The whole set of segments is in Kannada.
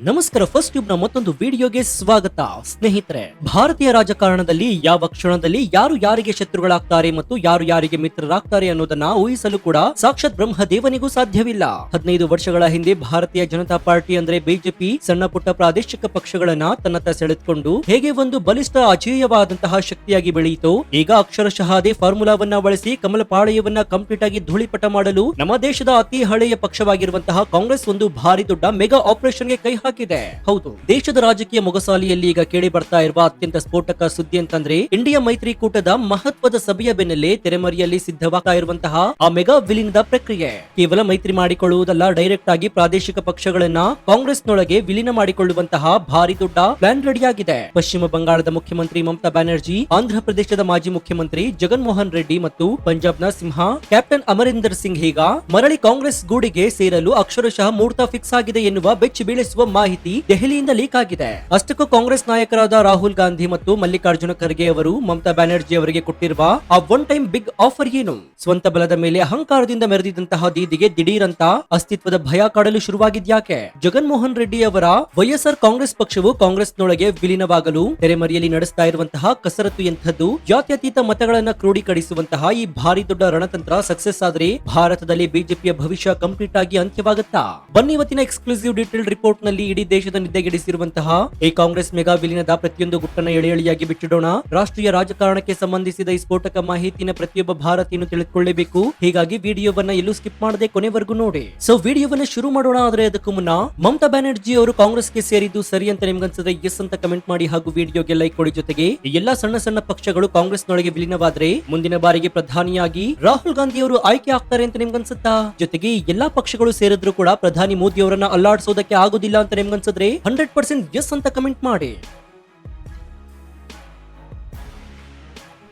ನಮಸ್ಕಾರ. ಫಸ್ಟ್ ಟ್ಯೂಬ್ ನ ಮತ್ತೊಂದು ವಿಡಿಯೋಗೆ ಸ್ವಾಗತ. ಸ್ನೇಹಿತರೆ, ಭಾರತೀಯ ರಾಜಕಾರಣದಲ್ಲಿ ಯಾವ ಕ್ಷಣದಲ್ಲಿ ಯಾರು ಯಾರಿಗೆ ಶತ್ರುಗಳಾಗ್ತಾರೆ ಮತ್ತು ಯಾರು ಯಾರಿಗೆ ಮಿತ್ರರಾಗ್ತಾರೆ ಅನ್ನೋದನ್ನ ಊಹಿಸಲು ಕೂಡ ಸಾಕ್ಷಾತ್ ಬ್ರಹ್ಮದೇವನಿಗೂ ಸಾಧ್ಯವಿಲ್ಲ. 15 ವರ್ಷಗಳ ಹಿಂದೆ ಭಾರತೀಯ ಜನತಾ ಪಾರ್ಟಿ ಅಂದ್ರೆ ಬಿಜೆಪಿ ಸಣ್ಣ ಪುಟ್ಟ ಪ್ರಾದೇಶಿಕ ಪಕ್ಷಗಳನ್ನ ತನ್ನತ್ತ ಸೆಳೆದುಕೊಂಡು ಹೇಗೆ ಒಂದು ಬಲಿಷ್ಠ ಅಜೇಯವಾದಂತಹ ಶಕ್ತಿಯಾಗಿ ಬೆಳೆಯಿತು, ಈಗ ಅಕ್ಷರಶಃ ಅದೇ ಫಾರ್ಮುಲಾವನ್ನ ಬಳಸಿ ಕಮಲ ಪಾಳೆಯವನ್ನ ಕಂಪ್ಲೀಟ್ ಆಗಿ ಧೂಳಿಪಟ ಮಾಡಲು ನಮ್ಮ ದೇಶದ ಅತಿ ಹಳೆಯ ಪಕ್ಷವಾಗಿರುವಂತಹ ಕಾಂಗ್ರೆಸ್ ಒಂದು ಭಾರಿ ದೊಡ್ಡ ಮೆಗಾ ಆಪರೇಷನ್ಗೆ ಕೈ ಹಾಕಿದೆ. ಹೌದು, ದೇಶದ ರಾಜಕೀಯ ಮೊಗಸಾಲಿಯಲ್ಲಿ ಈಗ ಕೇಳಿ ಬರ್ತಾ ಇರುವ ಅತ್ಯಂತ ಸ್ಫೋಟಕ ಸುದ್ದಿ ಅಂತಂದ್ರೆ ಇಂಡಿಯಾ ಮೈತ್ರಿಕೂಟದ ಮಹತ್ವದ ಸಭೆಯ ಬೆನ್ನಲ್ಲೇ ತೆರೆಮರೆಯಲ್ಲಿ ಸಿದ್ಧವಾಗ್ತಾ ಇರುವಂತಹ ಆ ಮೆಗಾ ವಿಲೀನದ ಪ್ರಕ್ರಿಯೆ. ಕೇವಲ ಮೈತ್ರಿ ಮಾಡಿಕೊಳ್ಳುವುದಲ್ಲ, ಡೈರೆಕ್ಟ್ ಆಗಿ ಪ್ರಾದೇಶಿಕ ಪಕ್ಷಗಳನ್ನ ಕಾಂಗ್ರೆಸ್ನೊಳಗೆ ವಿಲೀನ ಮಾಡಿಕೊಳ್ಳುವಂತಹ ಭಾರಿ ದೊಡ್ಡ ಪ್ಲಾನ್ ರೆಡಿಯಾಗಿದೆ. ಪಶ್ಚಿಮ ಬಂಗಾಳದ ಮುಖ್ಯಮಂತ್ರಿ ಮಮತಾ ಬ್ಯಾನರ್ಜಿ, ಆಂಧ್ರ ಪ್ರದೇಶದ ಮಾಜಿ ಮುಖ್ಯಮಂತ್ರಿ ಜಗನ್ ಮೋಹನ್ ರೆಡ್ಡಿ ಮತ್ತು ಪಂಜಾಬ್ನ ಸಿಂಹ ಕ್ಯಾಪ್ಟನ್ ಅಮರಿಂದರ್ ಸಿಂಗ್ ಈಗ ಮರಳಿ ಕಾಂಗ್ರೆಸ್ ಗೂಡಿಗೆ ಸೇರಲು ಅಕ್ಷರಶಃ ಮುಹೂರ್ತ ಫಿಕ್ಸ್ ಆಗಿದೆ ಎನ್ನುವ ಬೆಚ್ಚಿ ಬೀಳಿಸುವ ಮಾಹಿತಿ ದೆಹಲಿಯಿಂದ ಲೀಕ್ ಆಗಿದೆ. ಅಷ್ಟಕ್ಕೂ ಕಾಂಗ್ರೆಸ್ ನಾಯಕರಾದ ರಾಹುಲ್ ಗಾಂಧಿ ಮತ್ತು ಮಲ್ಲಿಕಾರ್ಜುನ ಖರ್ಗೆ ಅವರು ಮಮತಾ ಬ್ಯಾನರ್ಜಿ ಅವರಿಗೆ ಕೊಟ್ಟಿರುವ ಆ ಒನ್ ಟೈಮ್ ಬಿಗ್ ಆಫರ್ ಏನು? ಸ್ವಂತ ಬಲದ ಮೇಲೆ ಅಹಂಕಾರದಿಂದ ಮೆರೆದಿದ್ದಂತಹ ದೀದಿಗೆ ದಿಢೀರಂತ ಅಸ್ತಿತ್ವದ ಭಯ ಕಾಡಲು ಶುರುವಾಗಿದ್ಯಾಕೆ? ಜಗನ್ ಮೋಹನ್ ರೆಡ್ಡಿ ಅವರ ವೈಎಸ್ಆರ್ ಕಾಂಗ್ರೆಸ್ ಪಕ್ಷವು ಕಾಂಗ್ರೆಸ್ನೊಳಗೆ ವಿಲೀನವಾಗಲು ತೆರೆಮರೆಯಲ್ಲಿ ನಡೆಸ್ತಾ ಇರುವಂತಹ ಕಸರತ್ತು ಎಂಥದ್ದು? ಜಾತ್ಯತೀತ ಮತಗಳನ್ನ ಕ್ರೋಢೀಕರಿಸುವಂತಹ ಈ ಭಾರಿ ದೊಡ್ಡ ರಣತಂತ್ರ ಸಕ್ಸೆಸ್ ಆದ್ರೆ ಭಾರತದಲ್ಲಿ ಬಿಜೆಪಿಯ ಭವಿಷ್ಯ ಕಂಪ್ಲೀಟ್ ಆಗಿ ಅಂತ್ಯವಾಗುತ್ತಾ? ಬನ್ನಿ ಇವತ್ತಿನ ಎಕ್ಸ್ಕ್ಲೂಸಿವ್ ಡೀಟೇಲ್ ರಿಪೋರ್ಟ್ ನಲ್ಲಿ ಇಡೀ ದೇಶದ ನಿದ್ದೆಗೆಡಿಸಿರುವಂತಹ ಈ ಕಾಂಗ್ರೆಸ್ ಮೆಗಾ ವಿಲೀನದ ಪ್ರತಿಯೊಂದು ಗುಟ್ಟನ್ನ ಎಳೆ ಎಳೆಯಾಗಿ ಬಿಟ್ಟಿಡೋಣ. ರಾಷ್ಟ್ರೀಯ ರಾಜಕಾರಣಕ್ಕೆ ಸಂಬಂಧಿಸಿದ ಈ ಸ್ಫೋಟಕ ಮಾಹಿತಿನ ಪ್ರತಿಯೊಬ್ಬ ಭಾರತೀಯನು ತಿಳಿದುಕೊಳ್ಳಬೇಕು. ಹೀಗಾಗಿ ವಿಡಿಯೋವನ್ನ ಎಲ್ಲೂ ಸ್ಕಿಪ್ ಮಾಡದೆ ಕೊನೆವರೆಗೂ ನೋಡಿ. ಸೊ ವಿಡಿಯೋವನ್ನ ಶುರು ಮಾಡೋಣ. ಆದ್ರೆ ಅದಕ್ಕೂ ಮುನ್ನ ಮಮತಾ ಬ್ಯಾನರ್ಜಿ ಅವರು ಕಾಂಗ್ರೆಸ್ಗೆ ಸೇರಿದ್ದು ಸರಿ ಅಂತ ನಿಮ್ಗನ್ಸಿದ್ರೆ ಎಸ್ ಅಂತ ಕಮೆಂಟ್ ಮಾಡಿ ಹಾಗೂ ವಿಡಿಯೋಗೆ ಲೈಕ್ ಕೊಡಿ. ಜೊತೆಗೆ ಎಲ್ಲಾ ಸಣ್ಣ ಸಣ್ಣ ಪಕ್ಷಗಳು ಕಾಂಗ್ರೆಸ್ನೊಳಗೆ ವಿಲೀನವಾದ್ರೆ ಮುಂದಿನ ಬಾರಿಗೆ ಪ್ರಧಾನಿಯಾಗಿ ರಾಹುಲ್ ಗಾಂಧಿ ಅವರು ಆಯ್ಕೆ ಆಗ್ತಾರೆ ಅಂತ ನಿಮ್ಗನ್ಸುತ್ತಾ? ಜೊತೆಗೆ ಎಲ್ಲಾ ಪಕ್ಷಗಳು ಸೇರಿದ್ರು ಕೂಡ ಪ್ರಧಾನಿ ಮೋದಿ ಅವರನ್ನ ಅಲ್ಲಾಡಿಸೋದಕ್ಕೆ ಆಗೋದಿಲ್ಲ ಅಂತ ನಿಮ್ಗನ್ಸಿದ್ರೆ 100% ಎಸ್ ಅಂತ ಕಮೆಂಟ್ ಮಾಡಿ.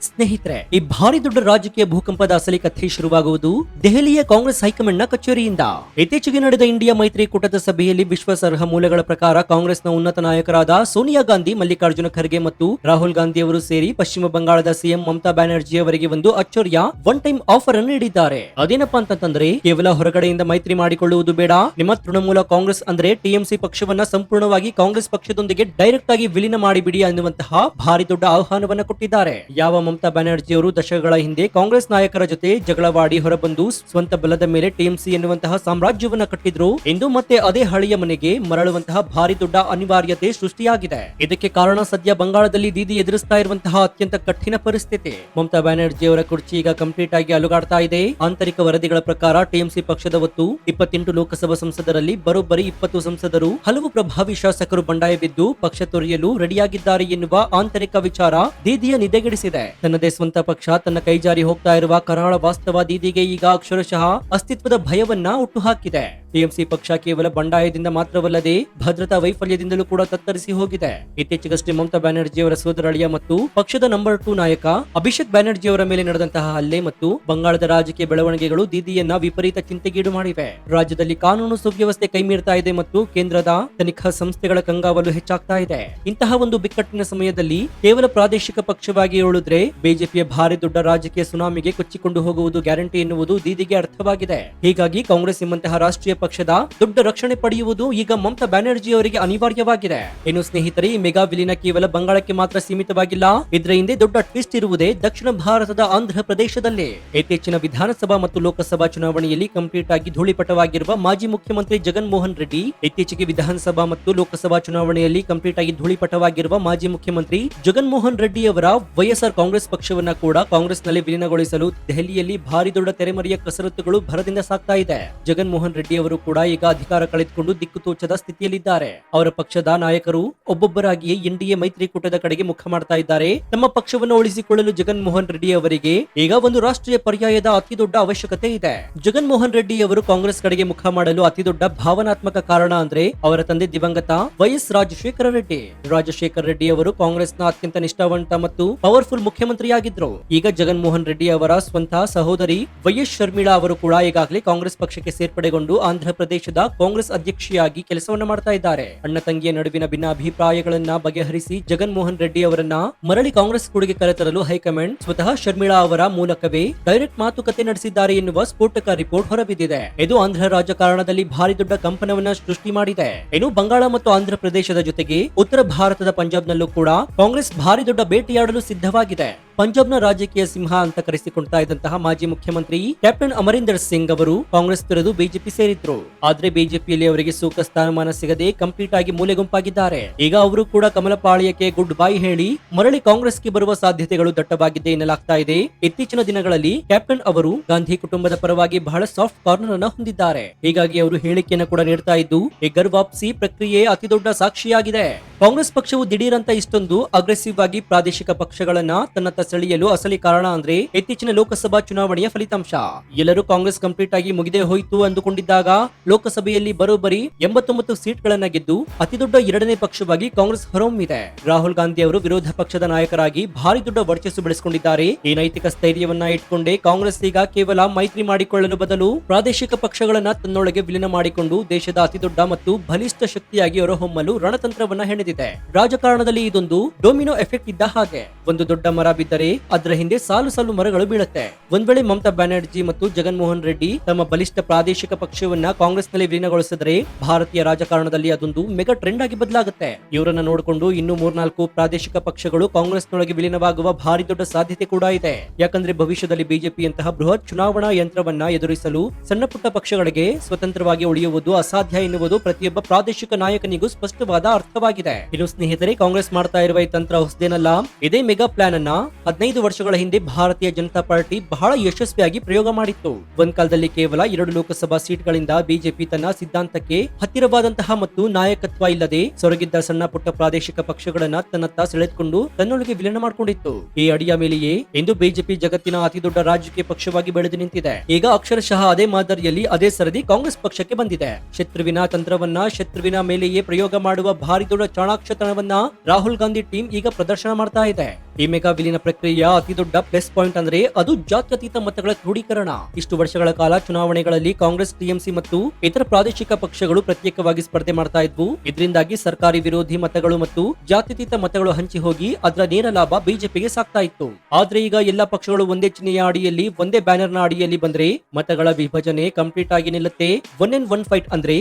ಸ್ನೇಹಿತರೆ, ಈ ಭಾರಿ ದೊಡ್ಡ ರಾಜಕೀಯ ಭೂಕಂಪದ ಅಸಲಿ ಕಥೆ ಶುರುವಾಗುವುದು ದೆಹಲಿಯ ಕಾಂಗ್ರೆಸ್ ಹೈಕಮಾಂಡ್ ನ ಕಚೇರಿಯಿಂದ. ಇತ್ತೀಚೆಗೆ ನಡೆದ ಇಂಡಿಯಾ ಮೈತ್ರಿಕೂಟದ ಸಭೆಯಲ್ಲಿ ವಿಶ್ವಾಸಾರ್ಹ ಮೂಲಗಳ ಪ್ರಕಾರ ಕಾಂಗ್ರೆಸ್ನ ಉನ್ನತ ನಾಯಕರಾದ ಸೋನಿಯಾ ಗಾಂಧಿ, ಮಲ್ಲಿಕಾರ್ಜುನ ಖರ್ಗೆ ಮತ್ತು ರಾಹುಲ್ ಗಾಂಧಿ ಅವರು ಸೇರಿ ಪಶ್ಚಿಮ ಬಂಗಾಳದ ಸಿಎಂ ಮಮತಾ ಬ್ಯಾನರ್ಜಿ ಅವರಿಗೆ ಒಂದು ಅಚ್ಚರಿಯ ಒನ್ ಟೈಮ್ ಆಫರ್ ಅನ್ನು ನೀಡಿದ್ದಾರೆ. ಅದೇನಪ್ಪಾ ಅಂತಂದ್ರೆ, ಕೇವಲ ಹೊರಗಡೆಯಿಂದ ಮೈತ್ರಿ ಮಾಡಿಕೊಳ್ಳುವುದು ಬೇಡ, ನಿಮ್ಮ ತೃಣಮೂಲ ಕಾಂಗ್ರೆಸ್ ಅಂದ್ರೆ ಟಿಎಂಸಿ ಪಕ್ಷವನ್ನ ಸಂಪೂರ್ಣವಾಗಿ ಕಾಂಗ್ರೆಸ್ ಪಕ್ಷದೊಂದಿಗೆ ಡೈರೆಕ್ಟ್ ಆಗಿ ವಿಲೀನ ಮಾಡಿಬಿಡಿ ಅನ್ನುವಂತಹ ಭಾರಿ ದೊಡ್ಡ ಆಹ್ವಾನವನ್ನ ಕೊಟ್ಟಿದ್ದಾರೆ. ಯಾವ ಮಮತಾ ಬ್ಯಾನರ್ಜಿ ಅವರು ದಶಕಗಳ ಹಿಂದೆ ಕಾಂಗ್ರೆಸ್ ನಾಯಕರ ಜೊತೆ ಜಗಳವಾಡಿ ಹೊರಬಂದು ಸ್ವಂತ ಬಲದ ಮೇಲೆ ಟಿಎಂಸಿ ಎನ್ನುವಂತಹ ಸಾಮ್ರಾಜ್ಯವನ್ನ ಕಟ್ಟಿದ್ರು, ಇಂದು ಮತ್ತೆ ಅದೇ ಹಳೆಯ ಮನೆಗೆ ಮರಳುವಂತಹ ಭಾರಿ ದೊಡ್ಡ ಅನಿವಾರ್ಯತೆ ಸೃಷ್ಟಿಯಾಗಿದೆ. ಇದಕ್ಕೆ ಕಾರಣ ಸದ್ಯ ಬಂಗಾಳದಲ್ಲಿ ದೀದಿ ಎದುರಿಸ್ತಾ ಇರುವಂತಹ ಅತ್ಯಂತ ಕಠಿಣ ಪರಿಸ್ಥಿತಿ. ಮಮತಾ ಬ್ಯಾನರ್ಜಿ ಅವರ ಕುರ್ಚಿ ಈಗ ಕಂಪ್ಲೀಟ್ ಆಗಿ ಅಲುಗಾಡ್ತಾ ಇದೆ. ಆಂತರಿಕ ವರದಿಗಳ ಪ್ರಕಾರ ಟಿಎಂಸಿ ಪಕ್ಷದ ಒತ್ತು 28 ಲೋಕಸಭಾ ಸಂಸದರಲ್ಲಿ ಬರೋಬ್ಬರಿ 20 ಸಂಸದರು, ಹಲವು ಪ್ರಭಾವಿ ಶಾಸಕರು ಬಂಡಾಯ ಬಿದ್ದು ಪಕ್ಷ ತೊರೆಯಲು ರೆಡಿಯಾಗಿದ್ದಾರೆ ಎನ್ನುವ ಆಂತರಿಕ ವಿಚಾರ ದೀದಿಯ ನಿದ್ದೆಗೆಡಿಸಿದೆ. ತನ್ನದೇ ಸ್ವಂತ ಪಕ್ಷ ತನ್ನ ಕೈಜಾರಿ ಹೋಗ್ತಾ ಇರುವ ಕರಾಳ ವಾಸ್ತವ ದೀದಿಗೆ ಈಗ ಅಕ್ಷರಶಃ ಅಸ್ತಿತ್ವದ ಭಯವನ್ನ ಹುಟ್ಟುಹಾಕಿದೆ. ಟಿಎಂಸಿ ಪಕ್ಷ ಕೇವಲ ಬಂಡಾಯದಿಂದ ಮಾತ್ರವಲ್ಲದೆ ಭದ್ರತಾ ವೈಫಲ್ಯದಿಂದಲೂ ಕೂಡ ತತ್ತರಿಸಿ ಹೋಗಿದೆ. ಇತ್ತೀಚೆಗಷ್ಟೇ ಮಮತಾ ಬ್ಯಾನರ್ಜಿ ಅವರ ಸೋದರಳಿಯ ಮತ್ತು ಪಕ್ಷದ ನಂಬರ್ 2 ನಾಯಕ ಅಭಿಷೇಕ್ ಬ್ಯಾನರ್ಜಿ ಅವರ ಮೇಲೆ ನಡೆದಂತಹ ಹಲ್ಲೆ ಮತ್ತು ಬಂಗಾಳದ ರಾಜಕೀಯ ಬೆಳವಣಿಗೆಗಳು ದೀದಿಯನ್ನ ವಿಪರೀತ ಚಿಂತೆಗೀಡು ಮಾಡಿವೆ. ರಾಜ್ಯದಲ್ಲಿ ಕಾನೂನು ಸುವ್ಯವಸ್ಥೆ ಕೈಮೀರ್ತಾ ಇದೆ ಮತ್ತು ಕೇಂದ್ರದ ತನಿಖಾ ಸಂಸ್ಥೆಗಳ ಕಂಗಾವಲು ಹೆಚ್ಚಾಗ್ತಾ ಇದೆ. ಇಂತಹ ಒಂದು ಬಿಕ್ಕಟ್ಟಿನ ಸಮಯದಲ್ಲಿ ಕೇವಲ ಪ್ರಾದೇಶಿಕ ಪಕ್ಷವಾಗಿ ಉಳಿದ್ರೆ ಬಿಜೆಪಿಯ ಭಾರಿ ದೊಡ್ಡ ರಾಜಕೀಯ ಸುನಾಮಿಗೆ ಕೊಚ್ಚಿಕೊಂಡು ಹೋಗುವುದು ಗ್ಯಾರಂಟಿ ಎನ್ನುವುದು ದೀದಿಗೆ ಅರ್ಥವಾಗಿದೆ. ಹೀಗಾಗಿ ಕಾಂಗ್ರೆಸ್ ಎಂಬಂತಹ ರಾಷ್ಟ್ರೀಯ ಪಕ್ಷದ ದೊಡ್ಡ ರಕ್ಷಣೆ ಪಡೆಯುವುದು ಈಗ ಮಮತಾ ಬ್ಯಾನರ್ಜಿ ಅವರಿಗೆ ಅನಿವಾರ್ಯವಾಗಿದೆ. ಇನ್ನು ಸ್ನೇಹಿತರೆ, ಈ ಮೆಗಾ ವಿಲೀನ ಕೇವಲ ಬಂಗಾಳಕ್ಕೆ ಮಾತ್ರ ಸೀಮಿತವಾಗಿಲ್ಲ. ಇದರ ಹಿಂದೆ ದೊಡ್ಡ ಟ್ವಿಸ್ಟ್ ಇರುವುದೇ ದಕ್ಷಿಣ ಭಾರತದ ಆಂಧ್ರ ಪ್ರದೇಶದಲ್ಲಿ. ಇತ್ತೀಚಿನ ವಿಧಾನಸಭಾ ಮತ್ತು ಲೋಕಸಭಾ ಚುನಾವಣೆಯಲ್ಲಿ ಕಂಪ್ಲೀಟ್ ಆಗಿ ಧೂಳಿಪಟವಾಗಿರುವ ಮಾಜಿ ಮುಖ್ಯಮಂತ್ರಿ ಜಗನ್ ಮೋಹನ್ ರೆಡ್ಡಿ, ಇತ್ತೀಚೆಗೆ ವಿಧಾನಸಭಾ ಮತ್ತು ಲೋಕಸಭಾ ಚುನಾವಣೆಯಲ್ಲಿ ಕಂಪ್ಲೀಟ್ ಆಗಿ ಧೂಳಿಪಟವಾಗಿರುವ ಮಾಜಿ ಮುಖ್ಯಮಂತ್ರಿ ಜಗನ್ ಮೋಹನ್ ರೆಡ್ಡಿ ಅವರ ವೈಎಸ್ಆರ್ ಕಾಂಗ್ರೆಸ್ ಪಕ್ಷವನ್ನ ಕೂಡ ಕಾಂಗ್ರೆಸ್ನಲ್ಲಿ ವಿಲೀನಗೊಳಿಸಲು ದೆಹಲಿಯಲ್ಲಿ ಭಾರಿ ದೊಡ್ಡ ತೆರೆಮರೆಯ ಕಸರತ್ತುಗಳು ಭರದಿಂದ ಸಾಗ್ತಾ ಇದೆ. ಜಗನ್ ಮೋಹನ್ ರೆಡ್ಡಿ ಅವರು ಕೂಡ ಈಗ ಅಧಿಕಾರ ಕಳೆದುಕೊಂಡು ದಿಕ್ಕುತೋಚದ ಸ್ಥಿತಿಯಲ್ಲಿದ್ದಾರೆ. ಅವರ ಪಕ್ಷದ ನಾಯಕರು ಒಬ್ಬೊಬ್ಬರಾಗಿ ಎನ್ಡಿಎ ಮೈತ್ರಿಕೂಟದ ಕಡೆಗೆ ಮುಖ ಮಾಡ್ತಾ ಇದ್ದಾರೆ. ತಮ್ಮ ಪಕ್ಷವನ್ನು ಉಳಿಸಿಕೊಳ್ಳಲು ಜಗನ್ ಮೋಹನ್ ರೆಡ್ಡಿ ಅವರಿಗೆ ಈಗ ಒಂದು ರಾಷ್ಟ್ರೀಯ ಪರ್ಯಾಯದ ಅತಿ ದೊಡ್ಡ ಅವಶ್ಯಕತೆ ಇದೆ. ಜಗನ್ ಮೋಹನ್ ರೆಡ್ಡಿ ಅವರು ಕಾಂಗ್ರೆಸ್ ಕಡೆಗೆ ಮುಖ ಮಾಡಲು ಅತಿ ದೊಡ್ಡ ಭಾವನಾತ್ಮಕ ಕಾರಣ ಅಂದ್ರೆ ಅವರ ತಂದೆ ದಿವಂಗತ ವೈಎಸ್ ರಾಜಶೇಖರ ರೆಡ್ಡಿ. ರಾಜಶೇಖರ ರೆಡ್ಡಿ ಅವರು ಕಾಂಗ್ರೆಸ್ನ ಅತ್ಯಂತ ನಿಷ್ಠಾವಂತ ಮತ್ತು ಪವರ್ಫುಲ್ ಮುಖ್ಯಮಂತ್ರಿಯಾಗಿದ್ರು. ಈಗ ಜಗನ್ ಮೋಹನ್ ರೆಡ್ಡಿ ಅವರ ಸ್ವಂತ ಸಹೋದರಿ ವೈಎಸ್ ಶರ್ಮಿಳಾ ಅವರು ಕೂಡ ಈಗಾಗಲೇ ಕಾಂಗ್ರೆಸ್ ಪಕ್ಷಕ್ಕೆ ಸೇರ್ಪಡೆಗೊಂಡು ಆಂಧ್ರ ಆಂಧ್ರ ಪ್ರದೇಶದ ಕಾಂಗ್ರೆಸ್ ಅಧ್ಯಕ್ಷೆಯಾಗಿ ಕೆಲಸವನ್ನ ಮಾಡ್ತಾ ಇದ್ದಾರೆ. ಅಣ್ಣ ತಂಗಿಯ ನಡುವಿನ ಭಿನ್ನಾಭಿಪ್ರಾಯಗಳನ್ನ ಬಗೆಹರಿಸಿ ಜಗನ್ ಮೋಹನ್ ರೆಡ್ಡಿ ಅವರನ್ನ ಮರಳಿ ಕಾಂಗ್ರೆಸ್ ಕೂಡಿಗೆ ಕರೆತರಲು ಹೈಕಮಾಂಡ್ ಸ್ವತಃ ಶರ್ಮಿಳಾ ಅವರ ಮೂಲಕವೇ ಡೈರೆಕ್ಟ್ ಮಾತುಕತೆ ನಡೆಸಿದ್ದಾರೆ ಎನ್ನುವ ಸ್ಫೋಟಕ ರಿಪೋರ್ಟ್ ಹೊರಬಿದ್ದಿದೆ. ಇದು ಆಂಧ್ರ ರಾಜಕಾರಣದಲ್ಲಿ ಭಾರಿ ದೊಡ್ಡ ಕಂಪನವನ್ನ ಸೃಷ್ಟಿ ಮಾಡಿದೆ. ಇನ್ನು ಬಂಗಾಳ ಮತ್ತು ಆಂಧ್ರ ಪ್ರದೇಶದ ಜೊತೆಗೆ ಉತ್ತರ ಭಾರತದ ಪಂಜಾಬ್ನಲ್ಲೂ ಕೂಡ ಕಾಂಗ್ರೆಸ್ ಭಾರಿ ದೊಡ್ಡ ಬೇಟೆಯಾಡಲು ಸಿದ್ಧವಾಗಿದೆ. ಪಂಜಾಬ್ನ ರಾಜಕೀಯ ಸಿಂಹ ಅಂತ ಕರೆಸಿಕೊಳ್ತಾ ಇದ್ದಂತಹ ಮಾಜಿ ಮುಖ್ಯಮಂತ್ರಿ ಕ್ಯಾಪ್ಟನ್ ಅಮರಿಂದರ್ ಸಿಂಗ್ ಅವರು ಕಾಂಗ್ರೆಸ್ ತೊರೆದು ಬಿಜೆಪಿ ಸೇರಿದ್ರು. ಆದ್ರೆ ಬಿಜೆಪಿಯಲ್ಲಿ ಅವರಿಗೆ ಸೂಕ್ತ ಸ್ಥಾನಮಾನ ಸಿಗದೆ ಕಂಪ್ಲೀಟ್ ಆಗಿ ಮೂಲೆಗುಂಪಾಗಿದ್ದಾರೆ. ಈಗ ಅವರು ಕೂಡ ಕಮಲ ಪಾಳ್ಯಕ್ಕೆ ಗುಡ್ ಬೈ ಹೇಳಿ ಮರಳಿ ಕಾಂಗ್ರೆಸ್ಗೆ ಬರುವ ಸಾಧ್ಯತೆಗಳು ದಟ್ಟವಾಗಿದೆ ಎನ್ನಲಾಗ್ತಾ ಇದೆ. ಇತ್ತೀಚಿನ ದಿನಗಳಲ್ಲಿ ಕ್ಯಾಪ್ಟನ್ ಅವರು ಗಾಂಧಿ ಕುಟುಂಬದ ಪರವಾಗಿ ಬಹಳ ಸಾಫ್ಟ್ ಕಾರ್ನರ್ ಅನ್ನು ಹೊಂದಿದ್ದಾರೆ. ಹೀಗಾಗಿ ಅವರು ಹೇಳಿಕೆಯನ್ನು ಕೂಡ ನೀಡ್ತಾ ಇದ್ದು ಈ ಗರ್ ವಾಪಸಿ ಪ್ರಕ್ರಿಯೆ ಅತಿ ದೊಡ್ಡ ಸಾಕ್ಷಿಯಾಗಿದೆ. ಕಾಂಗ್ರೆಸ್ ಪಕ್ಷವು ದಿಢೀರ್ ಅಂತ ಇಷ್ಟೊಂದು ಅಗ್ರೆಸಿವ್ ಆಗಿ ಪ್ರಾದೇಶಿಕ ಪಕ್ಷಗಳನ್ನ ತನ್ನತ್ತ ಸೆಳೆಯಲು ಅಸಲಿ ಕಾರಣ ಅಂದ್ರೆ ಇತ್ತೀಚಿನ ಲೋಕಸಭಾ ಚುನಾವಣೆಯ ಫಲಿತಾಂಶ. ಎಲ್ಲರೂ ಕಾಂಗ್ರೆಸ್ ಕಂಪ್ಲೀಟ್ ಆಗಿ ಮುಗಿದೇ ಹೋಯಿತು ಅಂದುಕೊಂಡಿದ್ದಾಗ ಲೋಕಸಭೆಯಲ್ಲಿ ಬರೋಬ್ಬರಿ 89 ಸೀಟ್ಗಳನ್ನ ಗೆದ್ದು ಅತಿ ದೊಡ್ಡ ಎರಡನೇ ಪಕ್ಷವಾಗಿ ಕಾಂಗ್ರೆಸ್ ಹೊರಹೊಮ್ಮಿದೆ. ರಾಹುಲ್ ಗಾಂಧಿ ಅವರು ವಿರೋಧ ಪಕ್ಷದ ನಾಯಕರಾಗಿ ಭಾರಿ ದೊಡ್ಡ ವರ್ಚಸ್ಸು ಬೆಳೆಸಿಕೊಂಡಿದ್ದಾರೆ. ಈ ನೈತಿಕ ಸ್ಥೈರ್ಯವನ್ನ ಇಟ್ಕೊಂಡೇ ಕಾಂಗ್ರೆಸ್ ಈಗ ಕೇವಲ ಮೈತ್ರಿ ಮಾಡಿಕೊಳ್ಳಲು ಬದಲು ಪ್ರಾದೇಶಿಕ ಪಕ್ಷಗಳನ್ನ ತನ್ನೊಳಗೆ ವಿಲೀನ ಮಾಡಿಕೊಂಡು ದೇಶದ ಅತಿ ದೊಡ್ಡ ಮತ್ತು ಬಲಿಷ್ಠ ಶಕ್ತಿಯಾಗಿ ಹೊರಹೊಮ್ಮಲು ರಣತಂತ್ರವನ್ನ ಹೆಣೆದಿದೆ. ರಾಜಕಾರಣದಲ್ಲಿ ಇದೊಂದು ಡೊಮಿನೋ ಎಫೆಕ್ಟ್ ಇದ್ದ ಹಾಗೆ. ಒಂದು ದೊಡ್ಡ ಮರ ಬಿದ್ದರೆ ಅದರ ಹಿಂದೆ ಸಾಲು ಸಾಲು ಮರಗಳು ಬೀಳುತ್ತೆ. ಒಂದ್ ವೇಳೆ ಮಮತಾ ಬ್ಯಾನರ್ಜಿ ಮತ್ತು ಜಗನ್ ಮೋಹನ್ ರೆಡ್ಡಿ ತಮ್ಮ ಬಲಿಷ್ಠ ಪ್ರಾದೇಶಿಕ ಪಕ್ಷವನ್ನ ಕಾಂಗ್ರೆಸ್ ನಲ್ಲಿ ವಿಲೀನಗೊಳಿಸಿದರೆ ಭಾರತೀಯ ರಾಜಕಾರಣದಲ್ಲಿ ಅದೊಂದು ಮೆಗಾ ಟ್ರೆಂಡ್ ಆಗಿ ಬದಲಾಗುತ್ತೆ. ಇವರನ್ನ ನೋಡಿಕೊಂಡು ಇನ್ನು 3-4 ಪ್ರಾದೇಶಿಕ ಪಕ್ಷಗಳು ಕಾಂಗ್ರೆಸ್ ನೊಳಗೆ ವಿಲೀನವಾಗುವ ಭಾರಿ ದೊಡ್ಡ ಸಾಧ್ಯತೆ ಕೂಡ ಇದೆ. ಯಾಕಂದ್ರೆ ಭವಿಷ್ಯದಲ್ಲಿ ಬಿಜೆಪಿಯಂತಹ ಬೃಹತ್ ಚುನಾವಣಾ ಯಂತ್ರವನ್ನ ಎದುರಿಸಲು ಸಣ್ಣ ಪುಟ್ಟ ಪಕ್ಷಗಳಿಗೆ ಸ್ವತಂತ್ರವಾಗಿ ಉಳಿಯುವುದು ಅಸಾಧ್ಯ ಎನ್ನುವುದು ಪ್ರತಿಯೊಬ್ಬ ಪ್ರಾದೇಶಿಕ ನಾಯಕನಿಗೂ ಸ್ಪಷ್ಟವಾದ ಅರ್ಥವಾಗಿದೆ. ಇನ್ನು ಸ್ನೇಹಿತರೆ, ಕಾಂಗ್ರೆಸ್ ಮಾಡ್ತಾ ಇರುವ ಈ ತಂತ್ರ ಹೊಸದೇನಲ್ಲ. ಇದೇ ಮೆಗಾ ಪ್ಲಾನ್ ಅನ್ನ 15 ವರ್ಷಗಳ ಹಿಂದೆ ಭಾರತೀಯ ಜನತಾ ಪಾರ್ಟಿ ಬಹಳ ಯಶಸ್ವಿಯಾಗಿ ಪ್ರಯೋಗ ಮಾಡಿತ್ತು. ಒಂದ್ ಕಾಲದಲ್ಲಿ ಕೇವಲ 2 ಲೋಕಸಭಾ ಸೀಟ್ಗಳಿಂದ ಬಿಜೆಪಿ ತನ್ನ ಸಿದ್ಧಾಂತಕ್ಕೆ ಹತ್ತಿರವಾದಂತಹ ಮತ್ತು ನಾಯಕತ್ವ ಇಲ್ಲದೆ ಸೊರಗಿದ್ದ ಸಣ್ಣ ಪುಟ್ಟ ಪ್ರಾದೇಶಿಕ ಪಕ್ಷಗಳನ್ನ ತನ್ನತ್ತ ಸೆಳೆದುಕೊಂಡು ತನ್ನೊಳಗೆ ವಿಲೀನ ಮಾಡಿಕೊಂಡಿತ್ತು. ಈ ಅಡಿಯ ಮೇಲೆಯೇ ಇಂದು ಬಿಜೆಪಿ ಜಗತ್ತಿನ ಅತಿ ದೊಡ್ಡ ರಾಜಕೀಯ ಪಕ್ಷವಾಗಿ ಬೆಳೆದು ನಿಂತಿದೆ. ಈಗ ಅಕ್ಷರಶಃ ಅದೇ ಮಾದರಿಯಲ್ಲಿ ಅದೇ ಸರದಿ ಕಾಂಗ್ರೆಸ್ ಪಕ್ಷಕ್ಕೆ ಬಂದಿದೆ. ಶತ್ರುವಿನ ತಂತ್ರವನ್ನ ಶತ್ರುವಿನ ಮೇಲೆಯೇ ಪ್ರಯೋಗ ಮಾಡುವ ಭಾರಿ ದೊಡ್ಡ ಚಾಣಾಕ್ಷತನವನ್ನ ರಾಹುಲ್ ಗಾಂಧಿ ಟೀಮ್ ಈಗ ಪ್ರದರ್ಶನ ಮಾಡ್ತಾ ಇದೆ. ಈ ಮೆಗಾ ವಿಲೀನ ಪ್ರಕ್ರಿಯೆಯ ಅತಿ ದೊಡ್ಡ ಪ್ಲಸ್ ಪಾಯಿಂಟ್ ಅಂದ್ರೆ ಅದು ಜಾತ್ಯತೀತ ಮತಗಳ ಕ್ರೋಢೀಕರಣ. ಇಷ್ಟು ವರ್ಷಗಳ ಕಾಲ ಚುನಾವಣೆಗಳಲ್ಲಿ ಕಾಂಗ್ರೆಸ್, ಟಿಎಂಸಿ ಮತ್ತು ಇತರ ಪ್ರಾದೇಶಿಕ ಪಕ್ಷಗಳು ಪ್ರತ್ಯೇಕವಾಗಿ ಸ್ಪರ್ಧೆ ಮಾಡ್ತಾ ಇದ್ವು. ಇದರಿಂದಾಗಿ ಸರ್ಕಾರಿ ವಿರೋಧಿ ಮತಗಳು ಮತ್ತು ಜಾತ್ಯತೀತ ಮತಗಳು ಹಂಚಿ ಹೋಗಿ ಅದರ ನೇರ ಲಾಭ ಬಿಜೆಪಿಗೆ ಸಾಕ್ತಾ ಇತ್ತು. ಆದ್ರೆ ಈಗ ಎಲ್ಲಾ ಪಕ್ಷಗಳು ಒಂದೇ ಚಿಹ್ನೆಯ ಅಡಿಯಲ್ಲಿ ಒಂದೇ ಬ್ಯಾನರ್ ನ ಅಡಿಯಲ್ಲಿ ಬಂದ್ರೆ ಮತಗಳ ವಿಭಜನೆ ಕಂಪ್ಲೀಟ್ ಆಗಿ ನಿಲ್ಲುತ್ತೆ. 1-on-1 ಫೈಟ್ ಅಂದ್ರೆ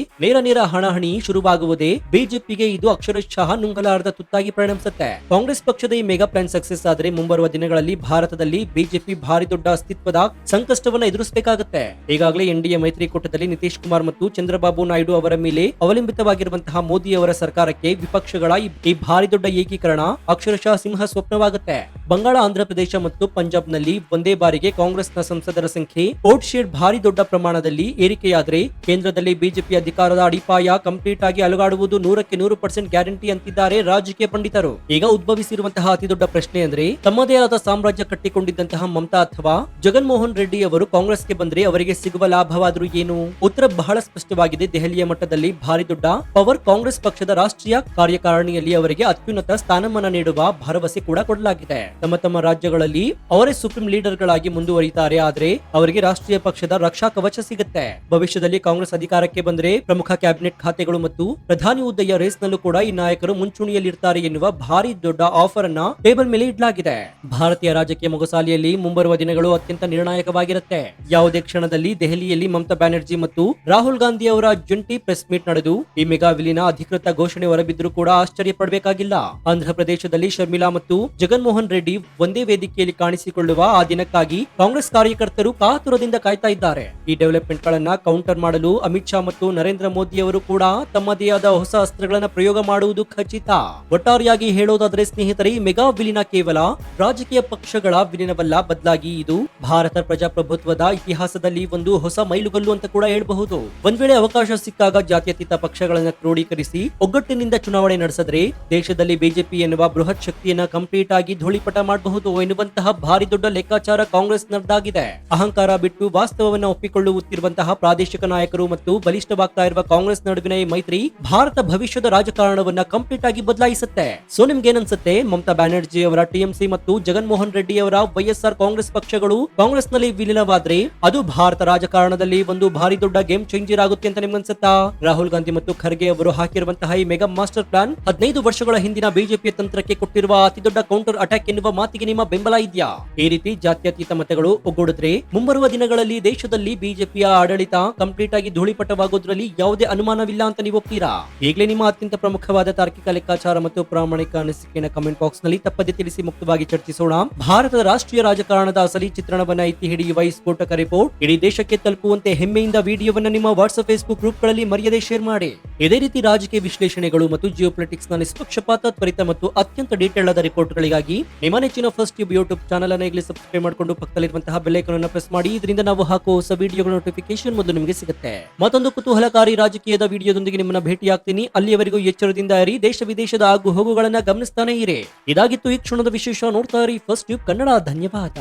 ನೇರ ಹಣಾಹಣಿ ಶುರುವಾಗುವುದೇ ಬಿಜೆಪಿಗೆ ಇದು ಅಕ್ಷರಶಃ ನುಂಗಲಾರದ ತುತ್ತಾಗಿ ಪರಿಣಮಿಸುತ್ತೆ. ಕಾಂಗ್ರೆಸ್ ಪಕ್ಷದ ಈ ಮೆಗಾ ಪ್ಲಾನ್ ಸಕ್ಸೆಸ್ ಆದ್ರೆ ಮುಂಬರುವ ದಿನಗಳಲ್ಲಿ ಭಾರತದಲ್ಲಿ ಬಿಜೆಪಿ ಭಾರಿ ದೊಡ್ಡ ಅಸ್ತಿತ್ವದ ಸಂಕಷ್ಟವನ್ನ ಎದುರಿಸಬೇಕಾಗುತ್ತೆ. ಈಗಾಗಲೇ ಎನ್ಡಿಎ ಮೈತ್ರಿಕೂಟದಲ್ಲಿ ನಿತೀಶ್ ಕುಮಾರ್ ಮತ್ತು ಚಂದ್ರಬಾಬು ನಾಯ್ಡು ಅವರ ಮೇಲೆ ಅವಲಂಬಿತವಾಗಿರುವಂತಹ ಮೋದಿ ಅವರ ಸರ್ಕಾರಕ್ಕೆ ವಿಪಕ್ಷಗಳ ಈ ಭಾರಿ ದೊಡ್ಡ ಏಕೀಕರಣ ಅಕ್ಷರಶಃ ಸಿಂಹ ಸ್ವಪ್ನವಾಗುತ್ತೆ. ಬಂಗಾಳ, ಆಂಧ್ರ ಪ್ರದೇಶ ಮತ್ತು ಪಂಜಾಬ್ನಲ್ಲಿ ಒಂದೇ ಬಾರಿಗೆ ಕಾಂಗ್ರೆಸ್ನ ಸಂಸದರ ಸಂಖ್ಯೆ ವೋಟ್ ಶೇರ್ ಭಾರಿ ದೊಡ್ಡ ಪ್ರಮಾಣದಲ್ಲಿ ಏರಿಕೆಯಾದ್ರೆ ಕೇಂದ್ರದಲ್ಲಿ ಬಿಜೆಪಿ ಅಧಿಕಾರದ ಅಡಿಪಾಯ ಕಂಪ್ಲೀಟ್ ಆಗಿ ಅಲುಗಾಡುವುದು 100% ಗ್ಯಾರಂಟಿ ಅಂತಿದ್ದಾರೆ ರಾಜಕೀಯ ಪಂಡಿತರು. ಈಗ ಉದ್ಭವಿಸಿರುವಂತಹ ಅತಿ ದೊಡ್ಡ ಪ್ರಶ್ನೆ ಅಂದ್ರೆ ತಮ್ಮದೇ ಆದ ಸಾಮ್ರಾಜ್ಯ ಕಟ್ಟಿಕೊಂಡಿದ್ದಂತಹ ಮಮತಾ ಅಥವಾ ಜಗನ್ ಮೋಹನ್ ರೆಡ್ಡಿ ಅವರು ಕಾಂಗ್ರೆಸ್ಗೆ ಬಂದ್ರೆ ಅವರಿಗೆ ಸಿಗುವ ಲಾಭವಾದರೂ ಏನು? ಉತ್ತರ ಬಹಳ ಸ್ಪಷ್ಟವಾಗಿದೆ. ದೆಹಲಿಯ ಮಟ್ಟದಲ್ಲಿ ಭಾರಿ ದೊಡ್ಡ ಪವರ್ ಕಾಂಗ್ರೆಸ್ ಪಕ್ಷದ ರಾಷ್ಟ್ರೀಯ ಕಾರ್ಯಕಾರಿಣಿಯಲ್ಲಿ ಅವರಿಗೆ ಅತ್ಯುನ್ನತ ಸ್ಥಾನಮಾನ ನೀಡುವ ಭರವಸೆ ಕೂಡ ಕೊಡಲಾಗಿದೆ. ತಮ್ಮ ರಾಜ್ಯಗಳಲ್ಲಿ ಅವರೇ ಸುಪ್ರೀಂ ಲೀಡರ್ ಗಳಾಗಿ ಮುಂದುವರಿತಾರೆ. ಆದ್ರೆ ಅವರಿಗೆ ರಾಷ್ಟ್ರೀಯ ಪಕ್ಷದ ರಕ್ಷಾ ಕವಚ ಸಿಗುತ್ತೆ. ಭವಿಷ್ಯದಲ್ಲಿ ಕಾಂಗ್ರೆಸ್ ಅಧಿಕಾರಕ್ಕೆ ಬಂದ್ರೆ ಪ್ರಮುಖ ಕ್ಯಾಬಿನೆಟ್ ಖಾತೆಗಳು ಮತ್ತು ಪ್ರಧಾನಿ ಹುದ್ದೆಯ ರೇಸ್ ನಲ್ಲೂ ಕೂಡ ಈ ನಾಯಕರು ಮುಂಚೂಣಿಯಲ್ಲಿರ್ತಾರೆ ಎನ್ನುವ ಭಾರಿ ದೊಡ್ಡ ಆಫರ್ ಅನ್ನ ಟೇಬಲ್ ಮೇಲೆ ಇಡಲಾಗಿದೆ. ಭಾರತೀಯ ರಾಜಕೀಯ ಮೊಗಸಾಲೆಯಲ್ಲಿ ಮುಂಬರುವ ದಿನಗಳು ಅತ್ಯಂತ ನಿರ್ಣಾಯಕವಾಗಿರುತ್ತೆ. ಯಾವುದೇ ಕ್ಷಣದಲ್ಲಿ ದೆಹಲಿಯಲ್ಲಿ ಮಮತಾ ಬ್ಯಾನರ್ಜಿ ಮತ್ತು ರಾಹುಲ್ ಗಾಂಧಿ ಅವರ ಜಂಟಿ ಪ್ರೆಸ್ ಮೀಟ್ ನಡೆದು ಈ ಮೆಗಾ ವಿಲೀನ ಅಧಿಕೃತ ಘೋಷಣೆ ಹೊರಬಿದ್ದರೂ ಕೂಡ ಆಶ್ಚರ್ಯ ಪಡಬೇಕಾಗಿಲ್ಲ. ಆಂಧ್ರ ಪ್ರದೇಶದಲ್ಲಿ ಶರ್ಮಿಳಾ ಮತ್ತು ಜಗನ್ ಮೋಹನ್ ರೆಡ್ಡಿ ಒಂದೇ ವೇದಿಕೆಯಲ್ಲಿ ಕಾಣಿಸಿಕೊಳ್ಳುವ ಆ ದಿನಕ್ಕಾಗಿ ಕಾಂಗ್ರೆಸ್ ಕಾರ್ಯಕರ್ತರು ಕಾತುರದಿಂದ ಕಾಯ್ತಾ ಇದ್ದಾರೆ. ಈ ಡೆವಲಪ್ಮೆಂಟ್ ಗಳನ್ನ ಕೌಂಟರ್ ಮಾಡಲು ಅಮಿತ್ ಶಾ ಮತ್ತು ನರೇಂದ್ರ ಮೋದಿ ಅವರು ಕೂಡ ತಮ್ಮದೇ ಆದ ಹೊಸ ಅಸ್ತ್ರಗಳನ್ನ ಪ್ರಯೋಗ ಮಾಡುವುದು ಖಚಿತ. ಒಟ್ಟಾರೆಯಾಗಿ ಹೇಳೋದಾದ್ರೆ ಸ್ನೇಹಿತರೆ, ಈ ಮೆಗಾ ವಿಲೀನ ಕೇವಲ ರಾಜಕೀಯ ಪಕ್ಷಗಳ ವಿಲೀನವಲ್ಲ, ಬದಲಾಗಿ ಇದು ಭಾರತ ಪ್ರಜಾಪ್ರಭುತ್ವದ ಇತಿಹಾಸದಲ್ಲಿ ಒಂದು ಹೊಸ ಮೈಲುಗಲ್ಲು ಅಂತ ಕೂಡ ಹೇಳಬಹುದು. ಒಂದ್ ವೇಳೆ ಅವಕಾಶ ಸಿಕ್ಕಾಗ ಜಾತ್ಯತೀತ ಪಕ್ಷಗಳನ್ನ ಕ್ರೋಢೀಕರಿಸಿ ಒಗ್ಗಟ್ಟಿನಿಂದ ಚುನಾವಣೆ ನಡೆಸಿದ್ರೆ ದೇಶದಲ್ಲಿ ಬಿಜೆಪಿ ಎನ್ನುವ ಬೃಹತ್ ಶಕ್ತಿಯನ್ನ ಕಂಪ್ಲೀಟ್ ಆಗಿ ಧೂಳಿಪಟ ಮಾಡಬಹುದು ಎನ್ನುವಂತಹ ಭಾರಿ ದೊಡ್ಡ ಲೆಕ್ಕಾಚಾರ ಕಾಂಗ್ರೆಸ್ ನದ್ದಾಗಿದೆ. ಅಹಂಕಾರ ಬಿಟ್ಟು ವಾಸ್ತವವನ್ನ ಒಪ್ಪಿಕೊಳ್ಳುತ್ತಿರುವಂತಹ ಪ್ರಾದೇಶಿಕ ನಾಯಕರು ಮತ್ತು ಬಲಿಷ್ಠವಾಗ್ತಾ ಇರುವ ಕಾಂಗ್ರೆಸ್ ನಡುವಿನ ಈ ಮೈತ್ರಿ ಭಾರತ ಭವಿಷ್ಯದ ರಾಜಕಾರಣವನ್ನ ಕಂಪ್ಲೀಟ್ ಆಗಿ ಬದಲಾಯಿಸುತ್ತೆ. ಸೊ ನಿಮ್ಗೆ ಏನನ್ಸುತ್ತೆ? ಮಮತಾ ಬ್ಯಾನರ್ಜಿ ಅವರ ಸರ್ಕಾರ ಟಿಎಂಸಿ ಮತ್ತು ಜಗನ್ಮೋಹನ್ ರೆಡ್ಡಿ ಅವರ ವೈಎಸ್ಆರ್ ಕಾಂಗ್ರೆಸ್ ಪಕ್ಷಗಳು ಕಾಂಗ್ರೆಸ್ನಲ್ಲಿ ವಿಲೀನವಾದ್ರೆ ಅದು ಭಾರತ ರಾಜಕಾರಣದಲ್ಲಿ ಒಂದು ಭಾರಿ ದೊಡ್ಡ ಗೇಮ್ ಚೇಂಜರ್ ಆಗುತ್ತೆ ಅಂತ ನಿಮ್ಗನ್ಸುತ್ತಾ? ರಾಹುಲ್ ಗಾಂಧಿ ಮತ್ತು ಖರ್ಗೆ ಅವರು ಹಾಕಿರುವಂತಹ ಈ ಮೆಗಾ ಮಾಸ್ಟರ್ ಪ್ಲಾನ್ 15 ವರ್ಷಗಳ ಹಿಂದಿನ ಬಿಜೆಪಿಯ ತಂತ್ರಕ್ಕೆ ಕೊಟ್ಟಿರುವ ಅತಿ ದೊಡ್ಡ ಕೌಂಟರ್ ಅಟ್ಯಾಕ್ ಎನ್ನುವ ಮಾತಿಗೆ ನಿಮ್ಮ ಬೆಂಬಲ ಇದೆಯಾ? ಈ ರೀತಿ ಜಾತ್ಯತೀತ ಮತಗಳು ಒಗ್ಗೂಡಿದ್ರೆ ಮುಂಬರುವ ದಿನಗಳಲ್ಲಿ ದೇಶದಲ್ಲಿ ಬಿಜೆಪಿಯ ಆಡಳಿತ ಕಂಪ್ಲೀಟ್ ಆಗಿ ಧೂಳಿಪಟವಾಗೋದ್ರಲ್ಲಿ ಯಾವುದೇ ಅನುಮಾನವಿಲ್ಲ ಅಂತ ನೀವು ಒಪ್ತೀರಾ? ಈಗಲೇ ನಿಮ್ಮ ಅತ್ಯಂತ ಪ್ರಮುಖವಾದ ತಾರ್ಕಿಕ ಲೆಕ್ಕಾಚಾರ ಮತ್ತು ಪ್ರಾಮಾಣಿಕ ಅನಿಸಿಕೆಯನ್ನು ಕಮೆಂಟ್ ಬಾಕ್ಸ್ ನಲ್ಲಿ ತಪ್ಪದೆ ತಿಳಿಸಿ ಮುಕ್ತವಾಗಿ ಚರ್ಚಿಸೋಣ. ಭಾರತದ ರಾಷ್ಟ್ರೀಯ ರಾಜಕಾರಣದ ಅಸಲಿ ಚಿತ್ರಣವನ್ನ ಎತ್ತಿ ಹಿಡಿಯುವ ಈ ಸ್ಫೋಟಕ ರಿಪೋರ್ಟ್ ಇಡೀ ದೇಶಕ್ಕೆ ತಲುಪುವಂತೆ ಹೆಮ್ಮೆಯಿಂದ ವಿಡಿಯೋವನ್ನ ನಿಮ್ಮ ವಾಟ್ಸ್ಆಪ್ ಫೇಸ್ಬುಕ್ ಗ್ರೂಪ್ ಗಳಲ್ಲಿ ಮರೆಯದೆ ಶೇರ್ ಮಾಡಿ. ಇದೇ ರೀತಿ ರಾಜಕೀಯ ವಿಶ್ಲೇಷಣೆಗಳು ಮತ್ತು ಜಿಯೋಪೊಲಿಟಿಕ್ಸ್ ನ ನಿಷ್ಪಕ್ಷಪಾತ, ತ್ವರಿತ ಮತ್ತು ಅತ್ಯಂತ ಡೀಟೇಲ್ ಆದ ರಿಪೋರ್ಟ್ಗಳಿಗಾಗಿ ನಿಮ್ಮ ನೆಚ್ಚಿನ ಫಸ್ಟ್ ಟ್ಯೂಬ್ ಯೂಟ್ಯೂಬ್ ಚಾನಲ್ ಅನ್ನು ಈಗಲೇ ಸಬ್ಸ್ಕ್ರೈಬ್ ಮಾಡಿಕೊಂಡು ಪಕ್ಕದಲ್ಲಿರುವಂತಹ ಬೆಲ್ ಐಕಾನ್ ಅನ್ನು ಪ್ರೆಸ್ ಮಾಡಿ. ಇದರಿಂದ ನಾವು ಹಾಕುವ ಹೊಸ ವಿಡಿಯೋಗಳ ನೋಟಿಫಿಕೇಶನ್ ಮೊದಲು ನಿಮಗೆ ಸಿಗುತ್ತೆ. ಮತ್ತೊಂದು ಕುತೂಹಲಕಾರಿ ರಾಜಕೀಯದ ವಿಡಿಯೋದೊಂದಿಗೆ ನಿಮ್ಮನ್ನ ಭೇಟಿಯಾಗ್ತೀನಿ. ಅಲ್ಲಿಯವರೆಗೂ ಎಚ್ಚರದಿಂದ ಇರಿ, ದೇಶ ವಿದೇಶದ ಆಗು ಹೋಗುಗಳನ್ನ ಗಮನಿಸ್ತಾನೆ ಇರಿ. ಇದಾಗಿತ್ತು ಈ ಕ್ಷಣದ ವಿಶೇಷ. ನೋಡ್ತಾ ಇರಿ ಫಸ್ಟ್ ಟ್ಯೂಬ್ ಕನ್ನಡ. ಧನ್ಯವಾದ.